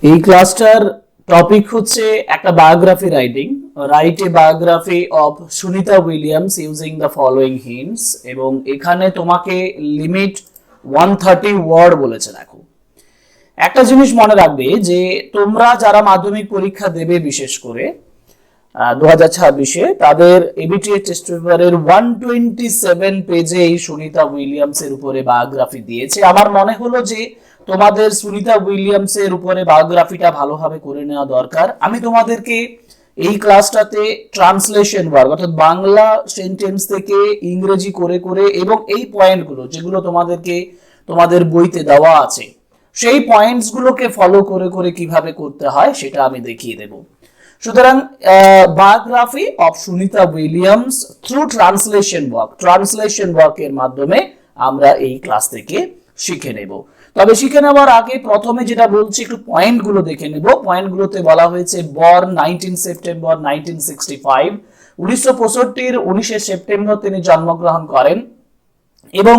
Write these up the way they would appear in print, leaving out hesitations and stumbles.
এই ক্লাসটার টপিক হচ্ছে একটা biography writing. Write a biography of Sunita Williams using the following hints, এবং এখানে তোমাকে লিমিট 130 ওয়ার্ড বলেছে। দেখো, একটা জিনিস মনে রাখবে যে তোমরা যারা মাধ্যমিক পরীক্ষা দেবে, বিশেষ করে 2026-এ, তাদের এবিটিএ টেস্ট পেপারের 127 পেজে এই সুনিতা উইলিয়ামস এর উপরে বায়োগ্রাফি দিয়েছে। আমার মনে হলো যে তোমাদের সুনিতা উইলিয়ামস এর উপরে বায়োগ্রাফিটা ভালোভাবে করে নেওয়া দরকার। আমি তোমাদেরকে এই ক্লাসটাতে ট্রান্সলেশন ওয়ার্ক, অর্থাৎ বাংলা সেন্টেন্স থেকে ইংরেজি করে করে, এবং এই পয়েন্টগুলো যেগুলো তোমাদেরকে তোমাদের বইতে দেওয়া আছে, সেই পয়েন্টস গুলোকে ফলো করে করে কিভাবে করতে হয় সেটা আমি দেখিয়ে দেব। সুতরাং biography of Sunita Williams through translation ওয়ার্কের মাধ্যমে আমরা এই ক্লাস থেকে শিখে নেব। তবে শিখে নেওয়ার আগে প্রথমে যেটা বলছি, একটু পয়েন্টগুলো দেখে নেব। পয়েন্টগুলোতে বলা হয়েছে বর্ন 19 সেপ্টেম্বর 1965, 1965-র 19 সেপ্টেম্বর তিনি জন্মগ্রহণ করেন, এবং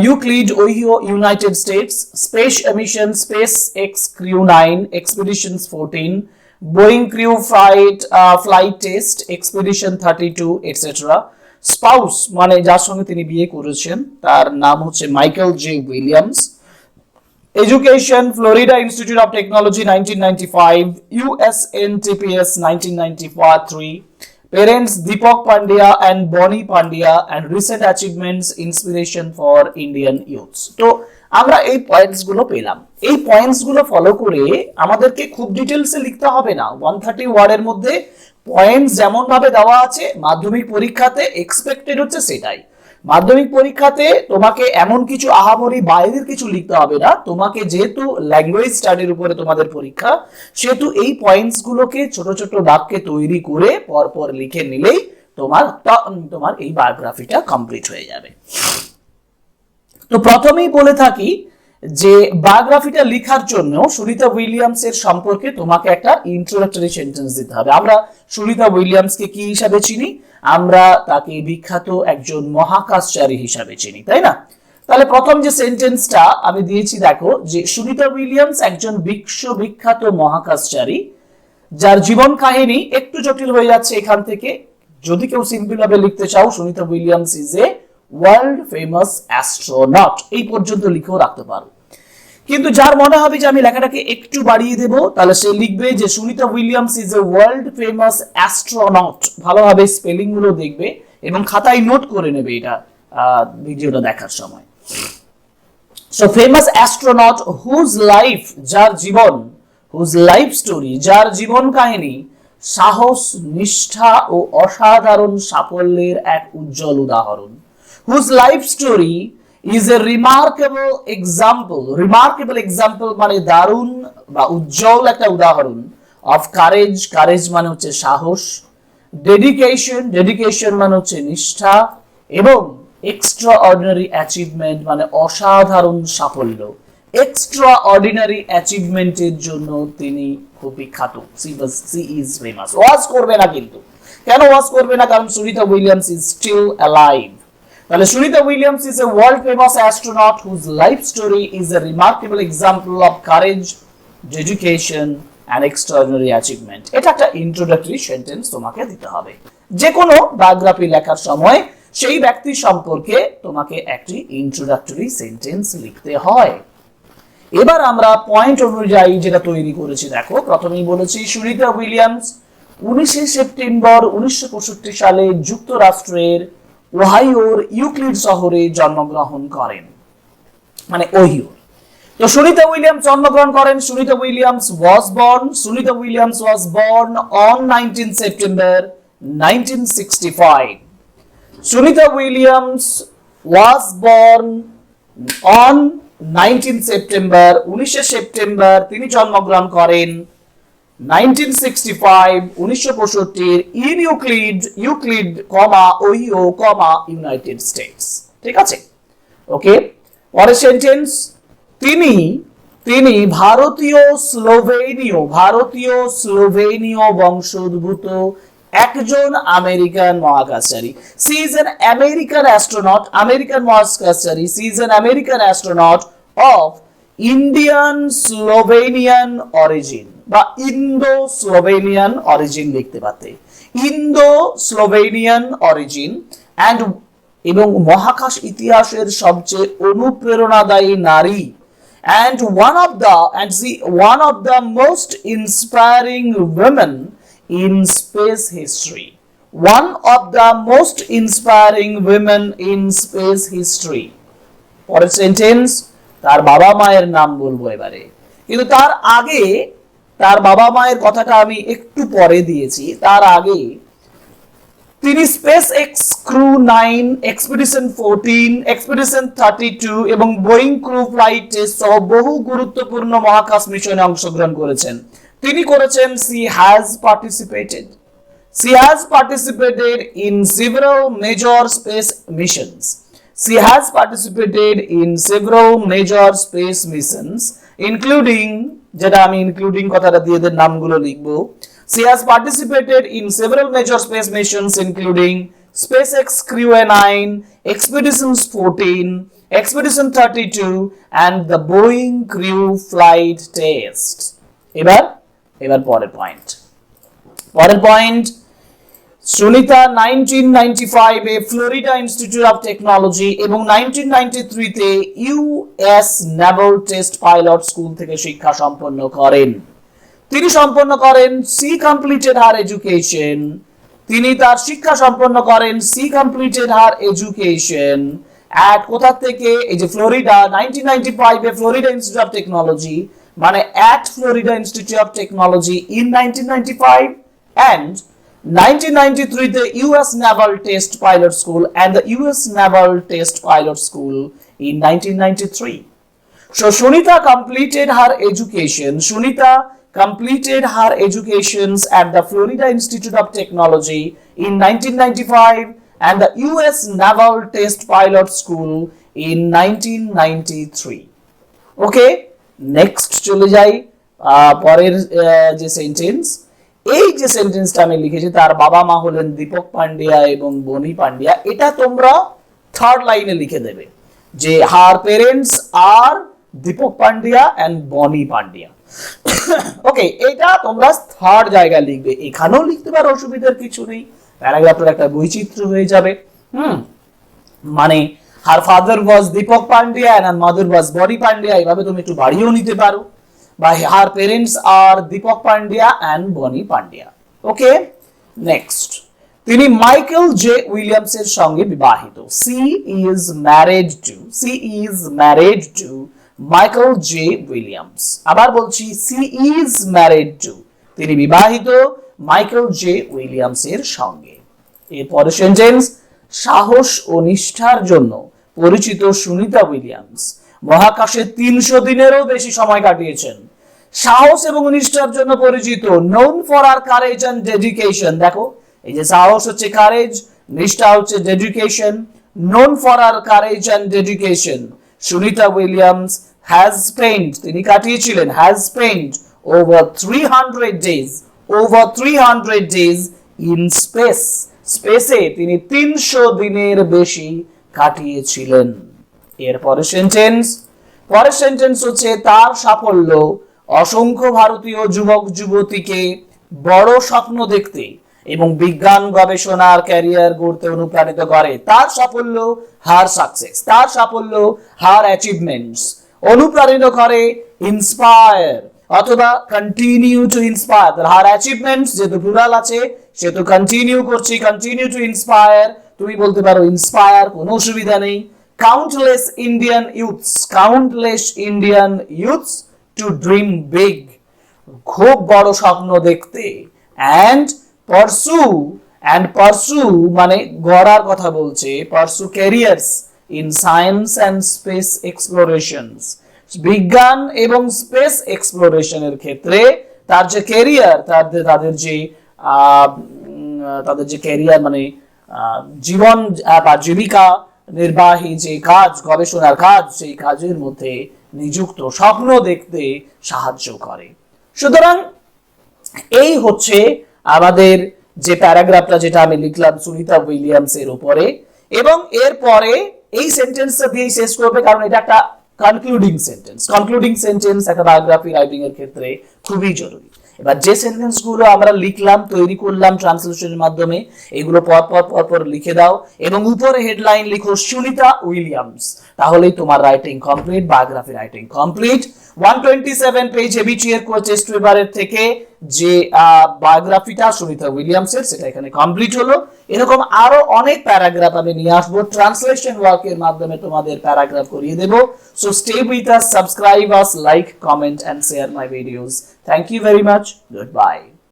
Euclid, Ohio, United states, space mission, space x crew 9, এক্সপিডিশনস 14, Boeing crew flight test, expedition 32, etcetera. Spouse মানে যার সঙ্গে তিনি বিয়ে করেছেন, তার নাম হচ্ছে Michael J Williams. Education, Florida institute of technology 1995, USNTPS 1993. Parents Deepak Pandya and Bonnie Pandya, and recent achievements inspiration for Indian youths. তো আমরা এই পয়েন্টস গুলো পেলাম। এই পয়েন্টস গুলো ফলো করে আমাদেরকে খুব ডিটেলসে লিখতে হবে না। 130 ওয়ার্ডের মধ্যে পয়েন্টস যেমন ভাবে দেওয়া আছে মাধ্যমিক পরীক্ষাতে এক্সপেক্টেড হচ্ছে সেটাই। মাধ্যমিক পরীক্ষাতে তোমাকে এমন কিছু আহামরি বাইরের কিছু লিখতে হবে না। তোমাকে যেহেতু ল্যাঙ্গুয়েজ স্টাডির উপরে তোমাদের পরীক্ষা, সেহেতু এই পয়েন্টস গুলোকে ছোট ছোট বাক্যে তৈরি করে পরপর লিখে নিলেই তোমার এই বায়োগ্রাফিটা কমপ্লিট হয়ে যাবে। তো প্রথমেই বলে থাকি যে বায়োগ্রাফিটা লেখার জন্য সুনিতা উইলিয়ামস এর সম্পর্কে তোমাকে একটা ইন্ট্রোডাক্টরি সেন্টেন্স দিতে হবে। আমরা সুনিতা উইলিয়ামসকে কি হিসাবে চিনি? আমরা তাকে বিখ্যাত একজন মহাকাশচারী হিসাবে চিনি, তাই না? তাহলে প্রথম যে সেন্টেন্সটা আমি দিয়েছি, দেখো, যে সুনিতা উইলিয়ামস একজন বিশ্ববিখ্যাত মহাকাশচারী, যার জীবন কাহিনী একটু জটিল হয়ে যাচ্ছে এখান থেকে। যদি কেউ সিম্পল ভাবে লিখতে চাও, Sunita Williams is a world famous astronaut, এই পর্যন্ত লিখেও রাখতে পারো। কিন্তু যার মনে হবে যে আমি লেখাটাকে একটু বাড়িয়ে দেব, তাহলে সে লিখবে যে Sunita Williams is a world famous astronaut. ভালোভাবে স্পেলিং গুলো দেখবে এবং খাতায় নোট করে নেবে এটা ভিডিওটা দেখার সময়। So famous astronaut whose life, যার জীবন, হুজ লাইফ স্টোরি, যার জীবন কাহিনী সাহস, নিষ্ঠা ও অসাধারণ সাফল্যের এক উজ্জ্বল উদাহরণ। Whose life story is a remarkable example মানে দারুণ বা উজ্জ্বল একটা উদাহরণ of courage মানে হচ্ছে সাহস, dedication মানে হচ্ছে নিষ্ঠা, এবং extraordinary achievement মানে অসাধারণ সাফল্য। extraordinary achievement এর জন্য তিনি খুব বিখ্যাত। she is famous। ওয়াজ করবে না, কিন্তু কেন ওয়াজ করবে না? কারণ Sunita Williams is still alive। তাহলে Sunita Williams is a world famous astronaut whose life story is a remarkable example of courage, dedication and extraordinary achievement. এটা একটা ইন্ট্রোডাক্টরি সেন্টেন্স তোমাকে দিতে হবে। যে কোনো বায়োগ্রাফি লেখার সময় সেই ব্যক্তি সম্পর্কে তোমাকে একটি ইন্ট্রোডাক্টরি সেন্টেন্স লিখতে হয়। এবার আমরা পয়েন্ট অনুযায়ী যেটা তৈরি করেছি, দেখো, প্রথমেই বলেছি সুনিতা উইলিয়ামস 19 সেপ্টেম্বর 1965 সালে যুক্তরাষ্ট্রের ওহাইওর ইউক্লিড শহরে জন্মগ্রহণ করেন, মানে ওহিও। তো সুনিতা উইলিয়ামস জন্মগ্রহণ করেন। Sunita Williams was born on 19 September 1965। Sunita Williams was born on 19 September, 19 September তিনি জন্মগ্রহণ করেন 1965 in Euclid, Ohio, United states. ঠিক আছে, ওকে। পরের সেন্টেন্স, তিনি ভারতীয় স্লোভেনীয় বংশোদ্ভূত একজন আমেরিকান মহাকাশচারী। She is an American astronaut, American মহাকাশচারী। She is an American astronaut of Indian Slovenian origin বা ইন্দো স্লোভেনিয়ান অরিজিন লিখতে পারতে, ইন্দো স্লোভেনিয়ান অরিজিন অ্যান্ড এবং মহাকাশ ইতিহাসের সবচেয়ে অনুপ্রেরণাদায়ী নারী and one of the most inspiring women in space history, one of the most inspiring women in space history. পরের sentence, তার বাবা মায়ের নাম বলবো এবারে, কিন্তু তার আগে তার বাবা মায়ের কথাটা আমি একটু পরে দিয়েছি। তার আগে তিনি space x crew 9, expedition 14, expedition 32 এবং বোয়িং ক্রু ফ্লাইট টেস্ট সহ বহু গুরুত্বপূর্ণ মহাকাশ মিশনে অংশগ্রহণ করেছেন। তিনি করেছেন she has participated in several major space missions. She has participated in several major space missions including, যেটা আমি ইনক্লুডিং কথাটা দিয়ে এদের নামগুলো লিখবো। She has participated in several major space missions including SpaceX Crew 9, Expedition 14, Expedition 32 and the Boeing Crew Flight Test. এবার পরের point, Sunita 1995 A Florida institute of technology এবং 1993 তে US Naval test pilot school থেকে শিক্ষা সম্পন্ন করেন। তিনি সম্পন্ন করেন she completed her education, তিনি তার শিক্ষা সম্পন্ন করেন she completed her education at কোথা থেকে, এই যে Florida 1995 A Florida institute of technology মানে at Florida Institute of Technology in 1995 and 1993 the US Naval Test Pilot School and the US Naval Test Pilot School in 1993. So Sunita completed her educations at the Florida Institute of Technology in 1995 and the US Naval Test Pilot School in 1993. Okay, next চলে যাই পরের যে sentence. এই যে সেন্টেন্সটা আমি লিখেছি, তার বাবা মা হলেন দীপক পান্ডিয়া এবং বনি পান্ডিয়া, এটা তোমরা থার্ড লাইনে লিখে দেবে যে her parents are Deepak Pandya and Bonnie Pandya. ওকে, এটা তোমরা থার্ড জায়গায় লিখবে, এখানেও লিখতে পারো, অসুবিধার কিছু নেই, প্যারাগ্রাফের একটা বৈচিত্র্য হয়ে যাবে। মানে her father was Deepak Pandya and her mother was Bonnie Pandya, এইভাবে তুমি একটু বাড়িয়েও নিতে পারো, বা her parents are Deepak Pandya and Bonnie Pandya. Okay, next, তিনি মাইকেল জে উইলিয়ামস এর সঙ্গে বিবাহিত। she is married to Michael J Williams. আবার বলছি, she is married to, তিনি বিবাহিত মাইকেল জে উইলিয়ামস এর সঙ্গে। এরপরে সেন্টেন্স, সাহস ও নিষ্ঠার জন্য পরিচিত সুনিতা উইলিয়ামস মহাকাশে 300 দিনেরও বেশি সময় কাটিয়েছেন। সাহস এবং নিষ্ঠার জন্য পরিচিত, known for her courage and dedication। দেখো, এই যে সাহস হচ্ছে কারেজ, নিষ্ঠা হচ্ছে dedication, known for her courage and dedication Sunita Williams তিনি কাটিয়েছিলেন has spent over 300 days in স্পেসে তিনি 300 দিনের বেশি কাটিয়েছিলেন। পরের সেন্টেন্স হচ্ছে, তার সাফল্য অসংখ্য ভারতীয় যুবক যুবতীকে বড় স্বপ্ন দেখতে এবং বিজ্ঞান গবেষণার ক্যারিয়ার গড়তে অনুপ্রাণিত করে। তার সাফল্য হার সাকসেস, তার সাফল্য হার অ্যাচিভমেন্টস অনুপ্রাণিত করে, ইন্সপায়ার অথবা continue to inspire. Her achievements যেহেতু প্লুরাল আছে সেহেতু কন্টিনিউ করছি, কন্টিনিউ টু ইন্সপায়ার, তুমি বলতে পারো ইন্সপায়ার, কোনো অসুবিধা নেই। countless Indian youths to dream big, খুব বড় স্বপ্ন দেখতে, and pursue মানে গড়ার কথা বলছে, pursue careers in science and space explorations, বিজ্ঞান এবং স্পেস এক্সপ্লোরেশনের ক্ষেত্রে তার যে ক্যারিয়ার, তাদের যে ক্যারিয়ার মানে জীবন বা জীবিকা নির্বাহী যে কাজ, গবেষণার কাজ, সেই কাজের মধ্যে নিযুক্ত, স্বপ্ন দেখতে সাহায্য করে। সুতরাং এই হচ্ছে আমাদের যে প্যারাগ্রাফটা যেটা আমি লিখলাম সুনিতা উইলিয়ামস এর উপরে, এবং এরপরে এই সেন্টেন্সটা দিয়ে শেষ করবে, কারণ এটা একটা কনক্লুডিং সেন্টেন্স একটা বায়োগ্রাফি রাইটিং এর ক্ষেত্রে খুবই জরুরি। এবার যে সেন্টেন্স গুলো আমরা লিখলাম, তৈরি করলাম ট্রান্সলেশনের মাধ্যমে, এগুলো পর লিখে দাও এবং উপরে হেডলাইন লিখো সুনিতা উইলিয়ামস, তাহলেই তোমার writing complete, biography writing complete. 127 page ABT এর কোর্স টেস্ট পেপারের থেকে যে বায়োগ্রাফিটা সুনিতা উইলিয়ামসের, সেটা এখানে কমপ্লিট হলো। এরকম আরো অনেক প্যারাগ্রাফ আমি নিয়ে আসবো, ট্রান্সলেশন ওয়ার্কের মাধ্যমে তোমাদের প্যারাগ্রাফ করিয়ে দেব। So stay with us, subscribe us, like, comment and share my videos. Thank you very much, good bye.